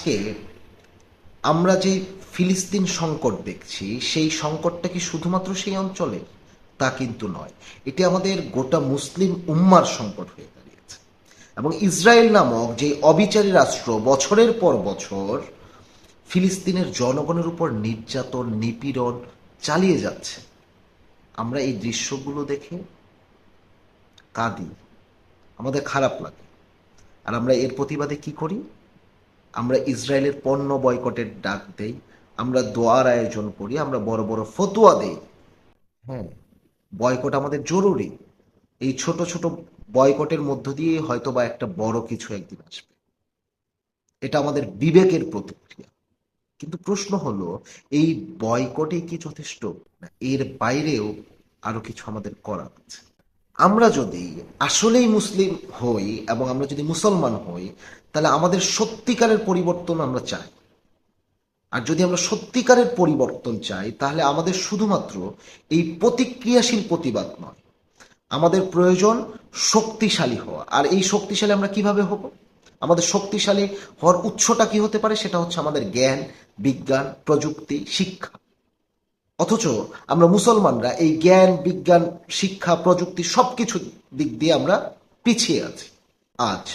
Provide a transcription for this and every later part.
আজকে আমরা যে ফিলিস্তিন সংকট দেখছি, সেই সংকটটা কি শুধুমাত্র সেই অঞ্চলে? তা কিন্তু নয়। এটি আমাদের গোটা মুসলিম উম্মার সংকট হয়ে দাঁড়িয়েছে। এবং ইসরায়েল নামক যে অবিচারী রাষ্ট্র বছরের পর বছর ফিলিস্তিনের জনগণের উপর নির্যাতন নিপীড়ন চালিয়ে যাচ্ছে, আমরা এই দৃশ্যগুলো দেখে কাঁদি, আমাদের খারাপ লাগে। আর আমরা এর প্রতিবাদে কি করি? আমরা ইসরায়েলের পণ্য বয়কটের ডাক দেই, আমরা দোয়ার আয়োজন করি, আমরা বড় বড় ফতোয়া দেই। হ্যাঁ, বয়কট আমাদের জরুরি। এই ছোট ছোট বয়কটের মধ্য দিয়ে হয়তো বা একটা বড় কিছু একদিন আসবে। এটা আমাদের বিবেকের প্রতিক্রিয়া। কিন্তু প্রশ্ন হলো, এই বয়কটই কি যথেষ্ট? না, এর বাইরেও আরো কিছু আমাদের করা আছে। আমরা যদি আসলেই মুসলিম হই এবং আমরা যদি মুসলমান হই, তাহলে আমাদের সত্যিকারের পরিবর্তন আমরা চাই। আর যদি আমরা সত্যিকারের পরিবর্তন চাই, তাহলে আমাদের শুধুমাত্র এই প্রতিক্রিয়াশীল প্রতিবাদ নয়, আমাদের প্রয়োজন শক্তিশালী হওয়া। আর এই শক্তিশালী আমরা কিভাবে হব? আমাদের শক্তিশালী হওয়ার উৎসটা কি হতে পারে? সেটা হচ্ছে আমাদের জ্ঞান, বিজ্ঞান, প্রযুক্তি, শিক্ষা। অথচ আমরা মুসলমানরা এই জ্ঞান, বিজ্ঞান, শিক্ষা, প্রযুক্তি সবকিছু দিক দিয়ে আমরা পিছিয়ে আছি। আজ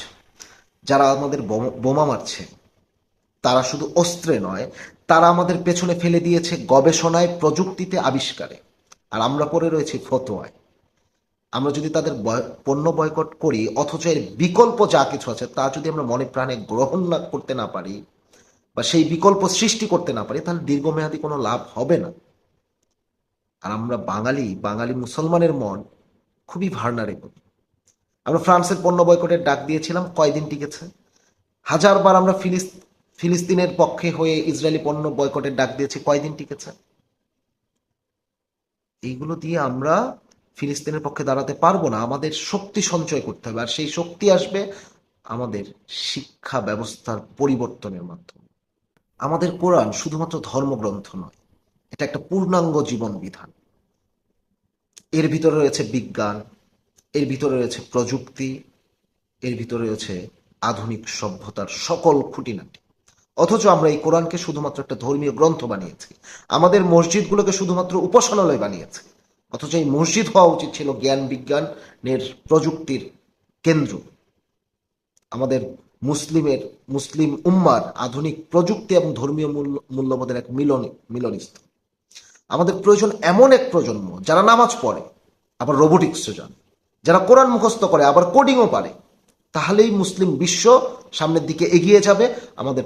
যারা আমাদের বোমা মারছে, তারা শুধু অস্ত্রে নয়, তারা আমাদের পেছনে ফেলে দিয়েছে গবেষণায়, প্রযুক্তিতে, আবিষ্কারে। আর আমরা পড়ে রয়েছি ফতোয়ায়। আমরা যদি তাদের পণ্য বয়কট করি, অথচ এর বিকল্প যা কিছু আছে তা যদি আমরা মনে প্রাণে গ্রহণ না করতে না পারি, বা সেই বিকল্প সৃষ্টি করতে না পারি, তাহলে দীর্ঘমেয়াদী কোনো লাভ হবে না। আর আমরা বাঙালি বাঙালি মুসলমানের মন খুবই ভার্নারেবল। আমরা ফ্রান্সের পণ্য বয়কটের ডাক দিয়েছিলাম, কয়দিন টিকেছে? হাজারবার আমরা ফিলিস্তিনের পক্ষে হয়ে ইসরায়েলি পণ্য বয়কটের ডাক দিয়েছি, কয়দিন টিকেছে? এইগুলো দিয়ে আমরা ফিলিস্তিনের পক্ষে দাঁড়াতে পারবো না। আমাদের শক্তি সঞ্চয় করতে হবে, আর সেই শক্তি আসবে আমাদের শিক্ষা ব্যবস্থার পরিবর্তনের মাধ্যমে। আমাদের কোরআন শুধুমাত্র ধর্মগ্রন্থ নয়, এটা একটা পূর্ণাঙ্গ জীবন বিধান। এর ভিতরে রয়েছে বিজ্ঞান, এর ভিতরে রয়েছে প্রযুক্তি, এর ভিতরে রয়েছে আধুনিক সভ্যতার সকল খুঁটিনাটি। অথচ আমরা এই কোরআনকে শুধুমাত্র একটা ধর্মীয় গ্রন্থ বানিয়েছি, আমাদের মসজিদগুলোকে শুধুমাত্র উপাসনালয় বানিয়েছি। অথচ এই মসজিদ হওয়া উচিত ছিল জ্ঞান বিজ্ঞানের, প্রযুক্তির কেন্দ্র। আমাদের মুসলিম উম্মার আধুনিক প্রযুক্তি এবং ধর্মীয় মূল্যবোধের এক মিলনস্থল। আমাদের প্রয়োজন এমন এক প্রজন্ম যারা নামাজ পড়ে আবার রোবোটিক্সও জানে, যারা কোরআন মুখস্থ করে আবার কোডিংও পারে। তাহলেই মুসলিম বিশ্ব সামনের দিকে এগিয়ে যাবে। আমাদের